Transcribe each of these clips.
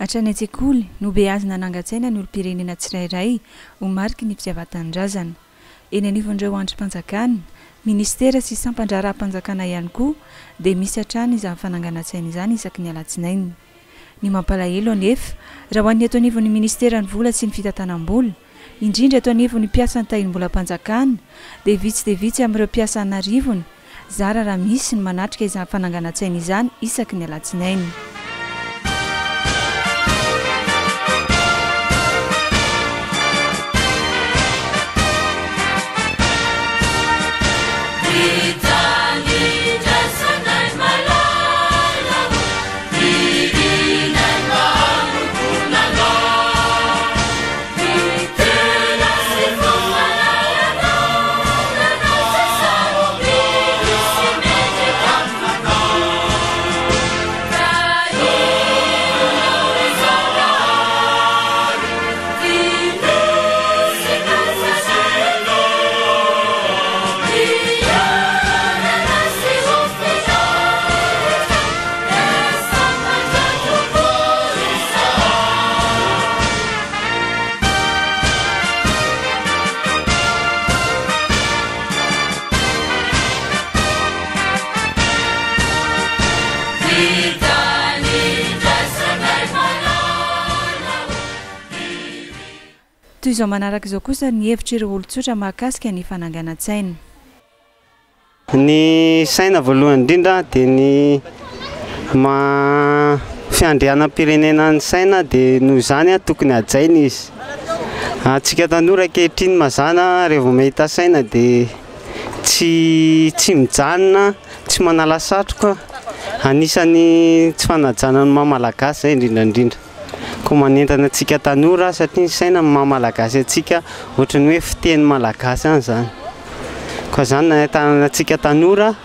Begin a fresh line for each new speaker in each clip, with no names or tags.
Hatrany an-tsekoly no beazina nangatsaina ny olom-pirenena tsirairay ho mariky ny fitiavan-tanindrazana. Eny anivon'ireo andrim-panjakana, ministera sy sampandraram-panjakana ihany koa dia misy hatrany izany fananganan-tsaina izany isaky ny alatsinainy. Ny mampalahelo anefa raha ho an'ny ato anivon'ny ministera ny vola sy ny fitantanam-bola, indrindra ato anivon'ny mpiasa ny tahirim-bolam-panjakana dia vitsy amin'ireo mpiasa anarivony zara raha misy ny manatrika izany fananganan-tsaina izany isaky ny alatsinainy. Toy izao manaraka izao kosa ny hevitry ireo olon-tsotra mahakasika ny fananganan-tsaina.
Ny saina voalohany indrindra dia ny fiandrianam-pirenena ny saina dia noho izany tokony hajaina izy. Antsika tanora ankehitriny mazana rehefa mahita saina dia tsy mijanona, tsy manala satroka, anisany tsy fanajana ny maha-malagasy izay indrindrandrindra. Ko manentana antsika tanora satria ny saina maha-malagasy antsika ohatrany hoe fiteny malagasy any izany. Koa izany nanentana antsika tanora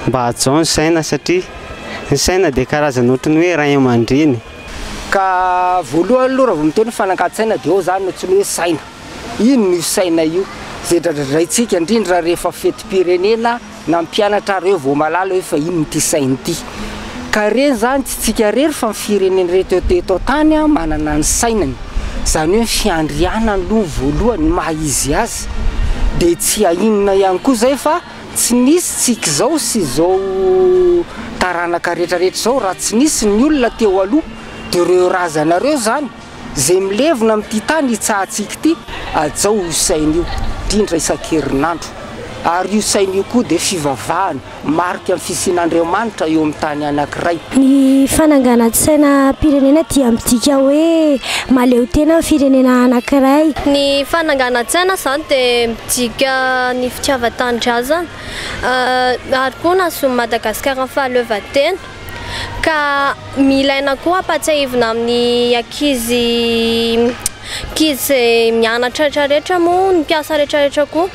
mba hajao ny saina satria ny saina dia karazana ohatrany hoe ray aman-dreny.
Ka voalohany aloha raha vao miteny fananganan-tsaina dia eo izany ohatrany hoe saina. Ino io saina io? Izay dradradraitsika indrindra rehefa fetim-pirenena na mpianatra ireo vao malala hoe fa ino ity saina ity. Ka reny zany tsy tsika rery fa ny firenena rehetra eto tany manana ny sainany. Izany hoe fiandriana aloha voalohany maha izy azy. Dia tsy ahinona ihany koa izay fa tsy nisy tsika izao sy izao taranaka rehetrarehetra izao raha tsy nisy ny olona teo aloha dia ireo razanareo zany izay milevona amin'ity tany hitsahantsika ity ajao io saina io indrindra isan-kerinandro. Ary io saina io koa dia fivavahana marika amin'ny fisian'Andriamanitra eo amin'ny tany anankiray.
Ny fananganan-tsaina pirenena dia midika hoe maleo tena firenena anankiray.
Ny fananganan-tsaina izany dia midika ny fitiavan-tanindrazana ary koa nahazoan'i Madagasikara ny fahaleovan-tena. Ka milaina koa hampatsiahivina amin'ny ankizy mianatra rehetrarehetra moa ny mpiasa rehetrarehetra koa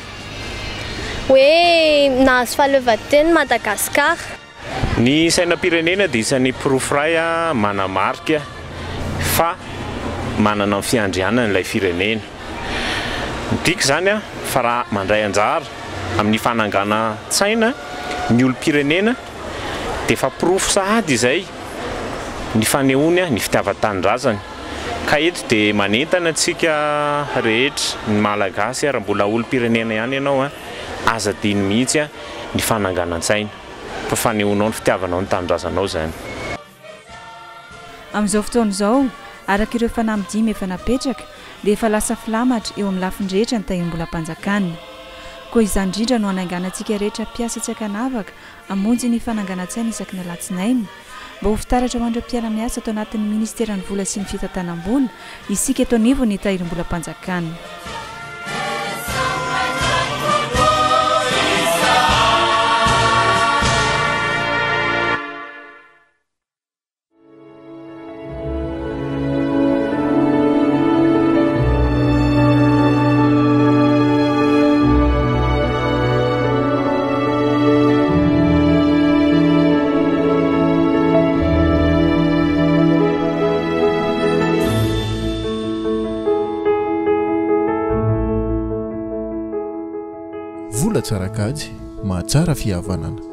hoe nahazo fahaleovan-tena Madagasikara.
Ny sainam-pirenena dia isan'ny pirofray manamarika fa manana ny fiandrianana ilay firenena. Midika izany fa raha mandray anjara amin'ny fananganan-tsaina ny olom-pirenena dia efa pirofo sahady izay ny fanehoany ny fitiavan-tanindrazana. Ka eto dia manentana antsika rehetra ny malagasy raha mbola olom-pirenena ihany ianao aza diny mihitsy ny fananganan-tsaina fa fanehoanao ny fitiavanao ny tanindrazanao izany.
Amin'izao fotoana izao, araka ireo fanahy dimy efa napetraka dia efa lasa filamatra eo amin'ny lafiny rehetra ny tahirim-bolam-panjakana. Koa izany indrindra no hanainganantsika rehetra mpiasa tsy ankanavaka hamonjy ny fananganan-tsaina isaky ny alatsinainy mba ho fitaratra ho an'ireo mpiara-miasa ato anatin'ny ministera ny vola sy ny fitantanam-bola isika eto anivon'ny tahirim-bolam-panjakana.
Vola tsara kajy, mahatsara fihavanana.